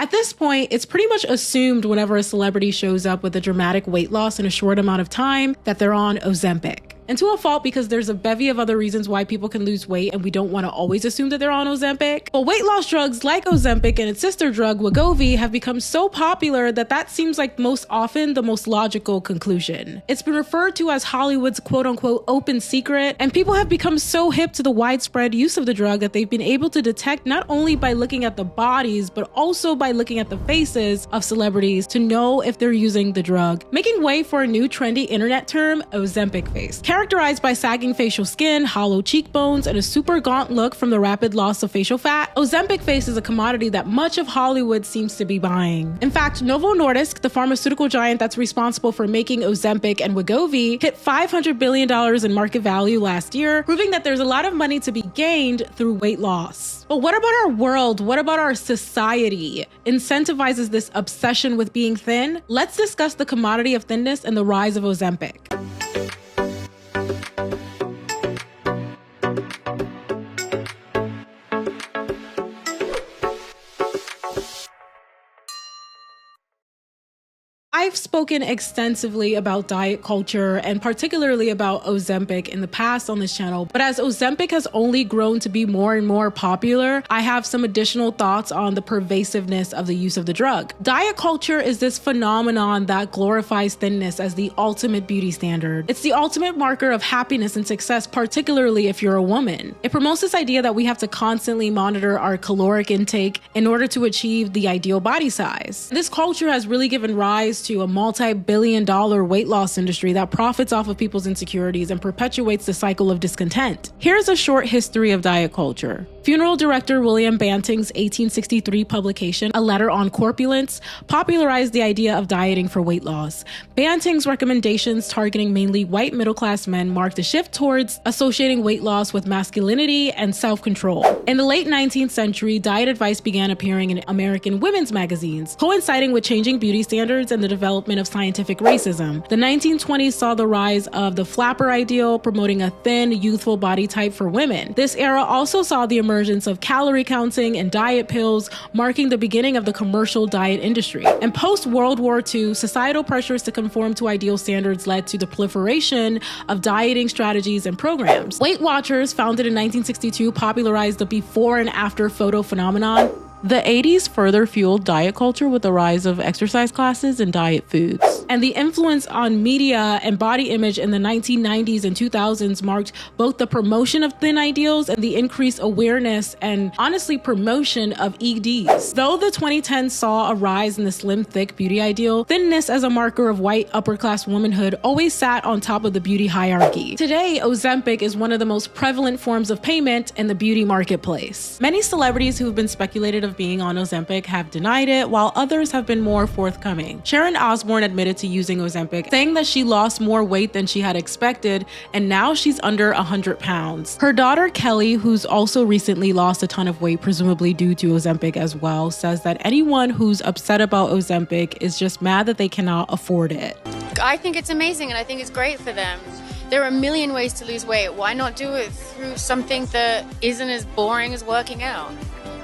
At this point, it's pretty much assumed whenever a celebrity shows up with a dramatic weight loss in a short amount of time that they're on Ozempic. And to a fault, because there's a bevy of other reasons why people can lose weight and we don't want to always assume that they're on Ozempic. But weight loss drugs like Ozempic and its sister drug Wegovy have become so popular that seems like most often the most logical conclusion. It's been referred to as Hollywood's quote-unquote open secret, and people have become so hip to the widespread use of the drug that they've been able to detect not only by looking at the bodies but also by looking at the faces of celebrities to know if they're using the drug, making way for a new trendy internet term, Ozempic face. Characterized by sagging facial skin, hollow cheekbones, and a super gaunt look from the rapid loss of facial fat, Ozempic face is a commodity that much of Hollywood seems to be buying. In fact, Novo Nordisk, the pharmaceutical giant that's responsible for making Ozempic and Wegovy, hit $500 billion in market value last year, proving that there's a lot of money to be gained through weight loss. But what about our world? What about our society? Incentivizes this obsession with being thin? Let's discuss the commodity of thinness and the rise of Ozempic. I've spoken extensively about diet culture and particularly about Ozempic in the past on this channel, but as Ozempic has only grown to be more and more popular, I have some additional thoughts on the pervasiveness of the use of the drug. Diet culture is this phenomenon that glorifies thinness as the ultimate beauty standard. It's the ultimate marker of happiness and success, particularly if you're a woman. It promotes this idea that we have to constantly monitor our caloric intake in order to achieve the ideal body size. This culture has really given rise to a multi-billion-dollar weight loss industry that profits off of people's insecurities and perpetuates the cycle of discontent. Here's a short history of diet culture. Funeral director William Banting's 1863 publication, A Letter on Corpulence, popularized the idea of dieting for weight loss. Banting's recommendations targeting mainly white middle-class men marked a shift towards associating weight loss with masculinity and self-control. In the late 19th century, diet advice began appearing in American women's magazines, coinciding with changing beauty standards and the development of scientific racism. The 1920s saw the rise of the flapper ideal, promoting a thin, youthful body type for women. This era also saw the emergence of calorie counting and diet pills, marking the beginning of the commercial diet industry. And post-World War II, societal pressures to conform to ideal standards led to the proliferation of dieting strategies and programs. Weight Watchers, founded in 1962, popularized the before and after photo phenomenon. The 80s further fueled diet culture with the rise of exercise classes and diet foods. And the influence on media and body image in the 1990s and 2000s marked both the promotion of thin ideals and the increased awareness and, honestly, promotion of EDs. Though the 2010s saw a rise in the slim, thick beauty ideal, thinness as a marker of white upper-class womanhood always sat on top of the beauty hierarchy. Today, Ozempic is one of the most prevalent forms of payment in the beauty marketplace. Many celebrities who have been speculated of being on Ozempic have denied it, while others have been more forthcoming. Sharon Osbourne admitted to using Ozempic, saying that she lost more weight than she had expected, and now she's under 100 pounds. Her daughter Kelly, who's also recently lost a ton of weight, presumably due to Ozempic as well, says that anyone who's upset about Ozempic is just mad that they cannot afford it. I think it's amazing and I think it's great for them. There are a million ways to lose weight. Why not do it through something that isn't as boring as working out?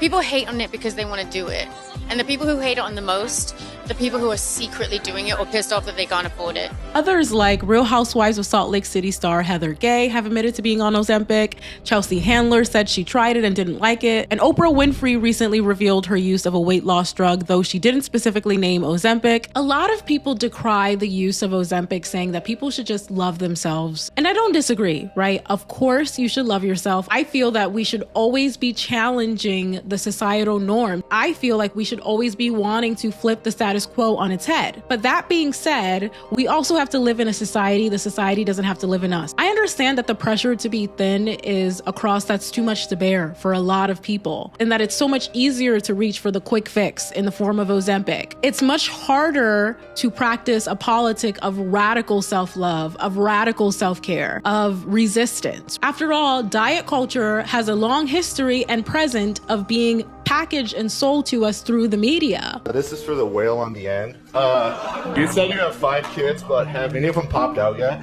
People hate on it because they want to do it. And the people who hate on the most, the people who are secretly doing it or pissed off that they can't afford it. Others, like Real Housewives of Salt Lake City star Heather Gay, have admitted to being on Ozempic. Chelsea Handler said she tried it and didn't like it. And Oprah Winfrey recently revealed her use of a weight loss drug, though she didn't specifically name Ozempic. A lot of people decry the use of Ozempic, saying that people should just love themselves. And I don't disagree, right? Of course, you should love yourself. I feel that we should always be challenging the societal norm. I feel like we should always be wanting to flip the status quo on its head. But that being said, we also have to live in a society. The society doesn't have to live in us. I understand that the pressure to be thin is a cross that's too much to bear for a lot of people, and that it's so much easier to reach for the quick fix in the form of Ozempic. It's much harder to practice a politic of radical self-love, of radical self-care, of resistance. After all, diet culture has a long history and present of being packaged and sold to us through the media. This is for the whale on the end. You said you have 5 kids, but have any of them popped out yet?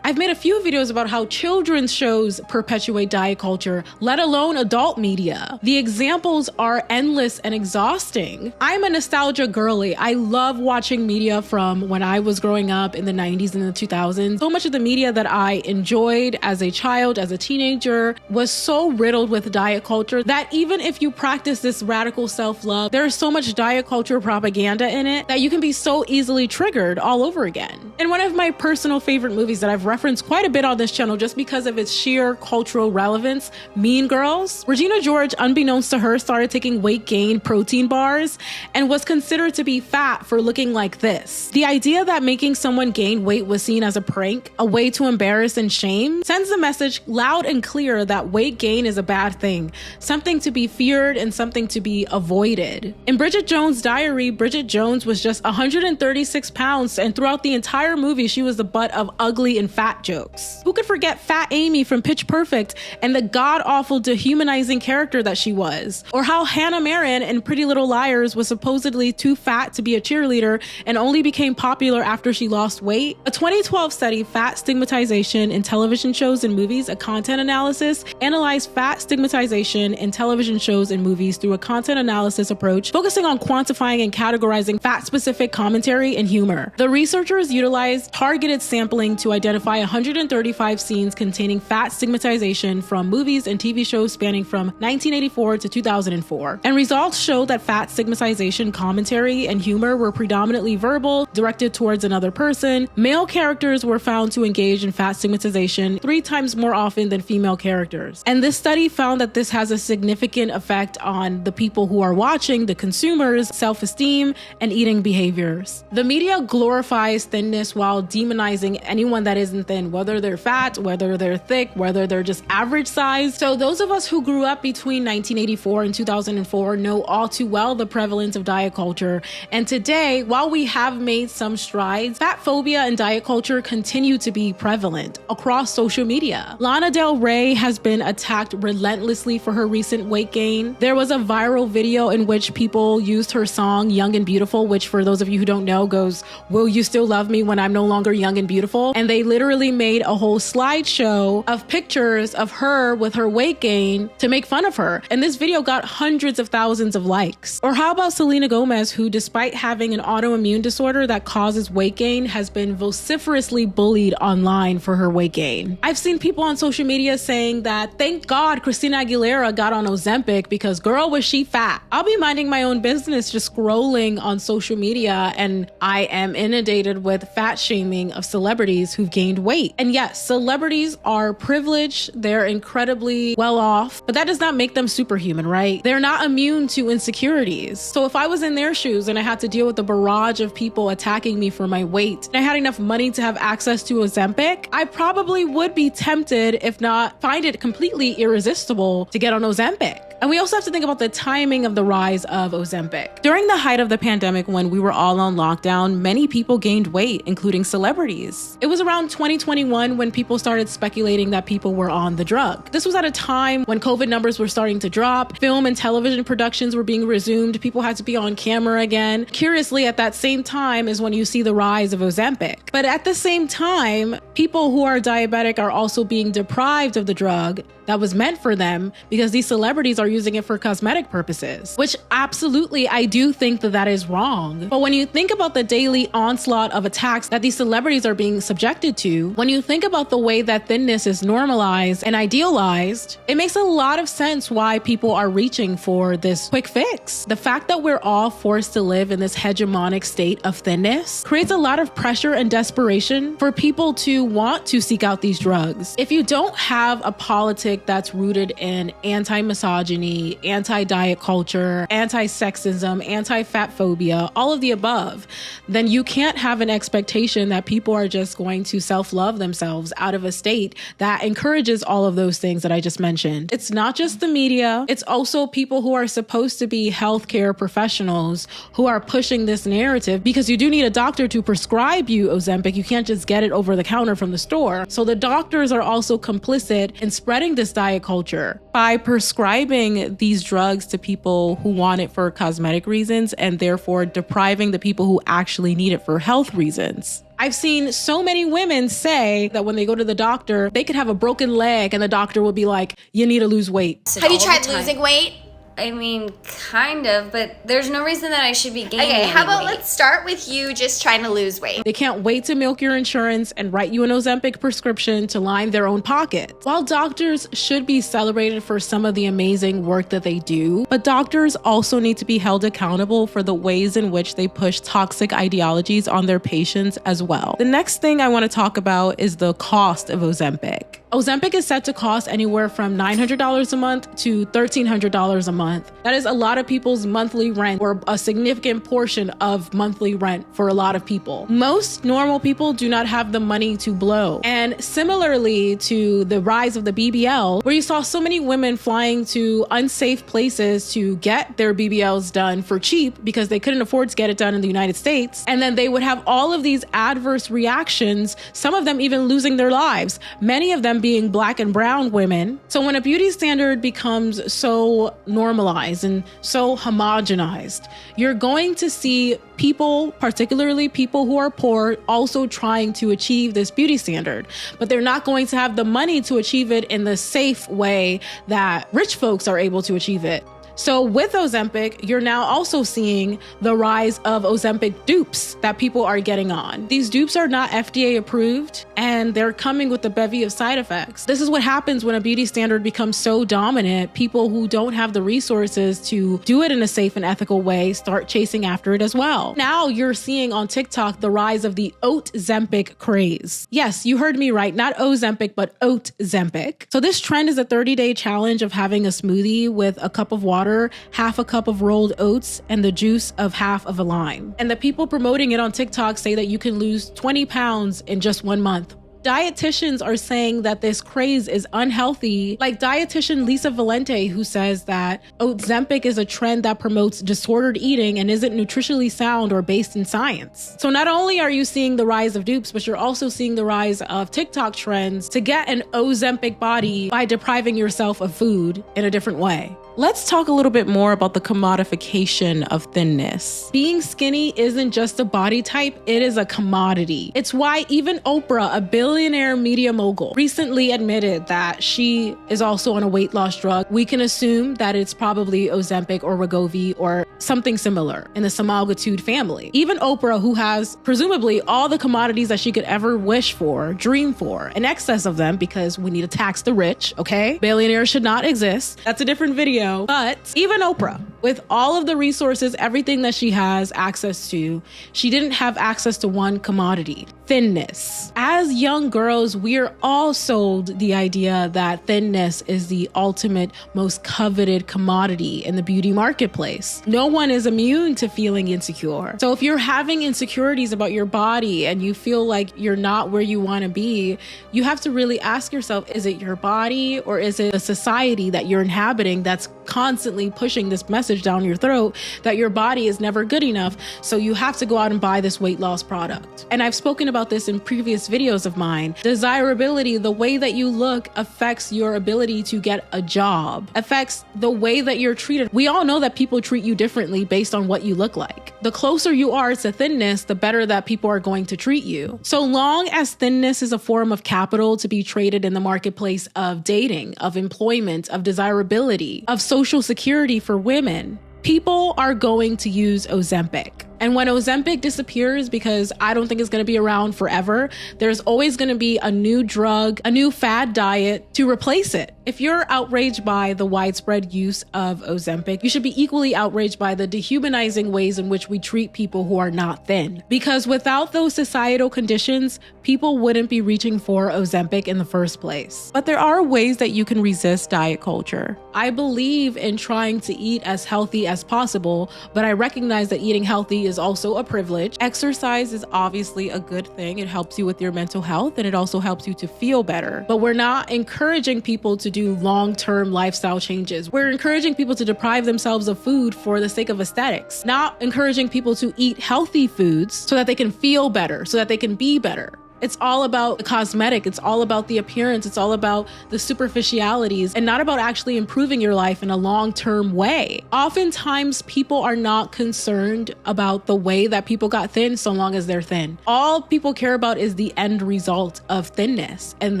I I've made a few videos about how children's shows perpetuate diet culture, let alone adult media. The examples are endless and exhausting. I'm a nostalgia girly. I love watching media from when I was growing up in the 90s and the 2000s. So much of the media that I enjoyed as a child, as a teenager, was so riddled with diet culture that even if you practice this radical self-love, there's so much diet culture propaganda in it that you can be so easily triggered all over again. And one of my personal favorite movies that I've referenced quite a bit on this channel just because of its sheer cultural relevance, Mean Girls. Regina George, unbeknownst to her, started taking weight gain protein bars and was considered to be fat for looking like this. The idea that making someone gain weight was seen as a prank, a way to embarrass and shame, sends a message loud and clear that weight gain is a bad thing, something to be feared and something to be avoided. In Bridget Jones' Diary, Bridget Jones was just 136 pounds, and throughout the entire movie, she was the butt of ugly and fat jokes. Who could forget Fat Amy from Pitch Perfect and the god-awful dehumanizing character that she was? Or how Hannah Marin in Pretty Little Liars was supposedly too fat to be a cheerleader and only became popular after she lost weight? A 2012 study, Fat Stigmatization in Television Shows and Movies, a content analysis, analyzed fat stigmatization in television shows and movies through a content analysis approach, focusing on quantifying and categorizing fat-specific commentary and humor. The researchers utilized targeted sampling to identify 135 scenes containing fat stigmatization from movies and TV shows spanning from 1984 to 2004. And results showed that fat stigmatization commentary and humor were predominantly verbal, directed towards another person. Male characters were found to engage in fat stigmatization 3 times more often than female characters. And this study found that this has a significant effect on the people who are watching, the consumers' self-esteem and eating behaviors. The media glorifies thinness while demonizing anyone that isn't thin, whether they're fat, whether they're thick, whether they're just average size. So those of us who grew up between 1984 and 2004 know all too well the prevalence of diet culture. And today, while we have made some strides, fat phobia and diet culture continue to be prevalent across social media. Lana Del Rey has been attacked relentlessly for her recent weight gain. There was a viral video in which people used her song Young and Beautiful, which for those of you who don't know goes, "Will you still love me when I'm no longer young and beautiful?" And they literally made a whole slideshow of pictures of her with her weight gain to make fun of her. And this video got hundreds of thousands of likes. Or how about Selena Gomez, who despite having an autoimmune disorder that causes weight gain, has been vociferously bullied online for her weight gain. I've seen people on social media saying that thank God Christina Aguilera got on Ozempic because girl was she fat. I'll be minding my own business just scrolling on social media and I am inundated with fat shaming of celebrities who've gained weight. And yes, celebrities are privileged, they're incredibly well off, but that does not make them superhuman, right? They're not immune to insecurities. So if I was in their shoes and I had to deal with the barrage of people attacking me for my weight, and I had enough money to have access to Ozempic, I probably would be tempted, if not find it completely irresistible, to get on Ozempic. And we also have to think about the timing of the rise of Ozempic. During the height of the pandemic, when we were all on lockdown, many people gained weight, including celebrities. It was around 2021 when people started speculating that people were on the drug. This was at a time when COVID numbers were starting to drop, film and television productions were being resumed, people had to be on camera again. Curiously, at that same time is when you see the rise of Ozempic. But at the same time, people who are diabetic are also being deprived of the drug that was meant for them because these celebrities are using it for cosmetic purposes, which absolutely I do think that that is wrong. But when you think about the daily onslaught of attacks that these celebrities are being subjected to, when you think about the way that thinness is normalized and idealized, it makes a lot of sense why people are reaching for this quick fix. The fact that we're all forced to live in this hegemonic state of thinness creates a lot of pressure and desperation for people to want to seek out these drugs. If you don't have a politic that's rooted in anti-misogyny, anti-diet culture, anti-sexism, anti-fat phobia, all of the above, then you can't have an expectation that people are just going to self-love themselves out of a state that encourages all of those things that I just mentioned. It's not just the media, it's also people who are supposed to be healthcare professionals who are pushing this narrative, because you do need a doctor to prescribe you Ozempic. You can't just get it over the counter counter from the store. So the doctors are also complicit in spreading this diet culture by prescribing these drugs to people who want it for cosmetic reasons and therefore depriving the people who actually need it for health reasons. I've seen so many women say that when they go to the doctor, they could have a broken leg and the doctor will be like, you need to lose weight. Have you tried losing weight? I mean, kind of, but there's no reason that I should be gaining Okay, how about weight. let's start with you just trying to lose weight. They can't wait to milk your insurance and write you an Ozempic prescription to line their own pockets. While doctors should be celebrated for some of the amazing work that they do, but doctors also need to be held accountable for the ways in which they push toxic ideologies on their patients as well. The next thing I want to talk about is the cost of Ozempic. Ozempic is set to cost anywhere from $900 a month to $1,300 a month. That is a lot of people's monthly rent, or a significant portion of monthly rent for a lot of people. Most normal people do not have the money to blow. And similarly to the rise of the BBL, where you saw so many women flying to unsafe places to get their BBLs done for cheap because they couldn't afford to get it done in the United States. And then they would have all of these adverse reactions, some of them even losing their lives, many of them being Black and brown women. So when a beauty standard becomes so normalized and so homogenized, you're going to see people, particularly people who are poor, also trying to achieve this beauty standard, but they're not going to have the money to achieve it in the safe way that rich folks are able to achieve it. So with Ozempic, you're now also seeing the rise of Ozempic dupes that people are getting on. These dupes are not FDA approved, and they're coming with a bevy of side effects. This is what happens when a beauty standard becomes so dominant. People who don't have the resources to do it in a safe and ethical way start chasing after it as well. Now you're seeing on TikTok the rise of the Ozempic craze. Yes, you heard me right. Not Ozempic, but Ozempic. So this trend is a 30-day challenge of having a smoothie with a cup of water, half a cup of rolled oats, and the juice of half of a lime. And the people promoting it on TikTok say that you can lose 20 pounds in just 1 month. Dietitians are saying that this craze is unhealthy, like dietitian Lisa Valente, who says that Ozempic is a trend that promotes disordered eating and isn't nutritionally sound or based in science. So not only are you seeing the rise of dupes, but you're also seeing the rise of TikTok trends to get an Ozempic body by depriving yourself of food in a different way. Let's talk a little bit more about the commodification of thinness. Being skinny isn't just a body type, it is a commodity. It's why even Oprah, a billionaire media mogul, recently admitted that she is also on a weight loss drug. We can assume that it's probably Ozempic or Wegovy or something similar in the semaglutide family. Even Oprah, who has presumably all the commodities that she could ever wish for, dream for, in excess of them, because we need to tax the rich, okay? Billionaires should not exist. That's a different video. But even Oprah, with all of the resources, everything that she has access to, she didn't have access to one commodity: thinness. As young girls, we are all sold the idea that thinness is the ultimate, most coveted commodity in the beauty marketplace. No one is immune to feeling insecure. So if you're having insecurities about your body and you feel like you're not where you want to be, you have to really ask yourself, is it your body or is it a society that you're inhabiting that's constantly pushing this message down your throat that your body is never good enough, so you have to go out and buy this weight loss product? And I've spoken about this in previous videos of mine. Desirability, the way that you look, affects your ability to get a job, affects the way that you're treated. We all know that people treat you differently based on what you look like. The closer you are to thinness, the better that people are going to treat you. So long as thinness is a form of capital to be traded in the marketplace of dating, of employment, of desirability, of social security for women, people are going to use Ozempic. And when Ozempic disappears, because I don't think it's going to be around forever, there's always going to be a new drug, a new fad diet to replace it. If you're outraged by the widespread use of Ozempic, you should be equally outraged by the dehumanizing ways in which we treat people who are not thin. Because without those societal conditions, people wouldn't be reaching for Ozempic in the first place. But there are ways that you can resist diet culture. I believe in trying to eat as healthy as possible, but I recognize that eating healthy is also a privilege. Exercise is obviously a good thing. It helps you with your mental health and it also helps you to feel better. But we're not encouraging people to do long-term lifestyle changes. We're encouraging people to deprive themselves of food for the sake of aesthetics, not encouraging people to eat healthy foods so that they can feel better, so that they can be better. It's all about the cosmetic. It's all about the appearance. It's all about the superficialities and not about actually improving your life in a long-term way. Oftentimes, people are not concerned about the way that people got thin so long as they're thin. All people care about is the end result of thinness, and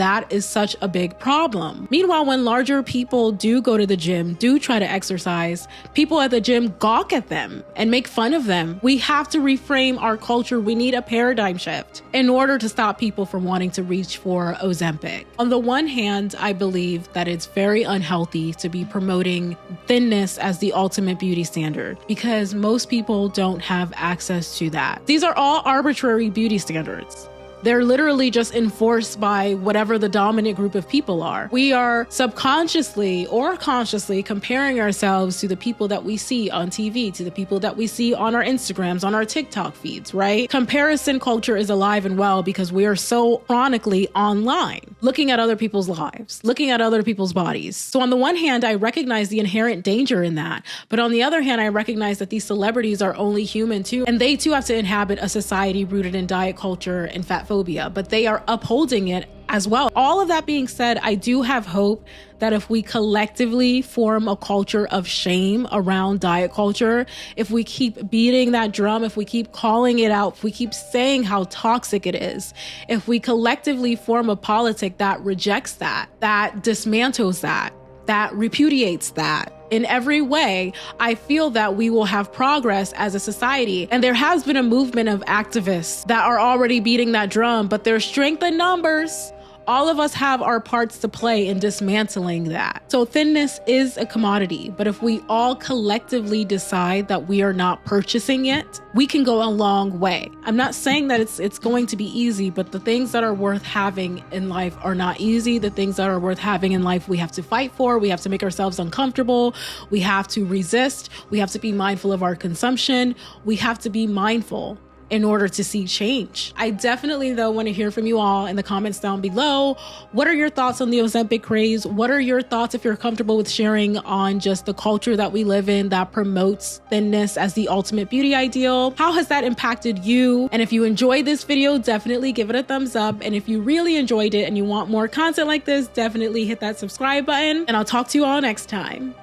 that is such a big problem. Meanwhile, when larger people do go to the gym, do try to exercise, people at the gym gawk at them and make fun of them. We have to reframe our culture. We need a paradigm shift in order to stop people from wanting to reach for Ozempic. On the one hand, I believe that it's very unhealthy to be promoting thinness as the ultimate beauty standard because most people don't have access to that. These are all arbitrary beauty standards. They're literally just enforced by whatever the dominant group of people are. We are subconsciously or consciously comparing ourselves to the people that we see on TV, to the people that we see on our Instagrams, on our TikTok feeds, right? Comparison culture is alive and well because we are so chronically online, looking at other people's lives, looking at other people's bodies. So on the one hand, I recognize the inherent danger in that. But on the other hand, I recognize that these celebrities are only human too. And they too have to inhabit a society rooted in diet culture and fatphobia. But they are upholding it as well. All of that being said, I do have hope that if we collectively form a culture of shame around diet culture, if we keep beating that drum, if we keep calling it out, if we keep saying how toxic it is, if we collectively form a politic that rejects that dismantles that repudiates that, in every way, I feel that we will have progress as a society. And there has been a movement of activists that are already beating that drum, but there's strength in numbers. All of us have our parts to play in dismantling that. So thinness is a commodity, but if we all collectively decide that we are not purchasing it, we can go a long way. I'm not saying that it's going to be easy, but the things that are worth having in life are not easy. The things that are worth having in life, we have to fight for. We have to make ourselves uncomfortable. We have to resist. We have to be mindful of our consumption. We have to be mindful in order to see change. I definitely, though, want to hear from you all in the comments down below. What are your thoughts on the Ozempic craze? What are your thoughts, if you're comfortable with sharing, on just the culture that we live in that promotes thinness as the ultimate beauty ideal? How has that impacted you? And if you enjoyed this video, definitely give it a thumbs up. And if you really enjoyed it and you want more content like this, definitely hit that subscribe button. And I'll talk to you all next time.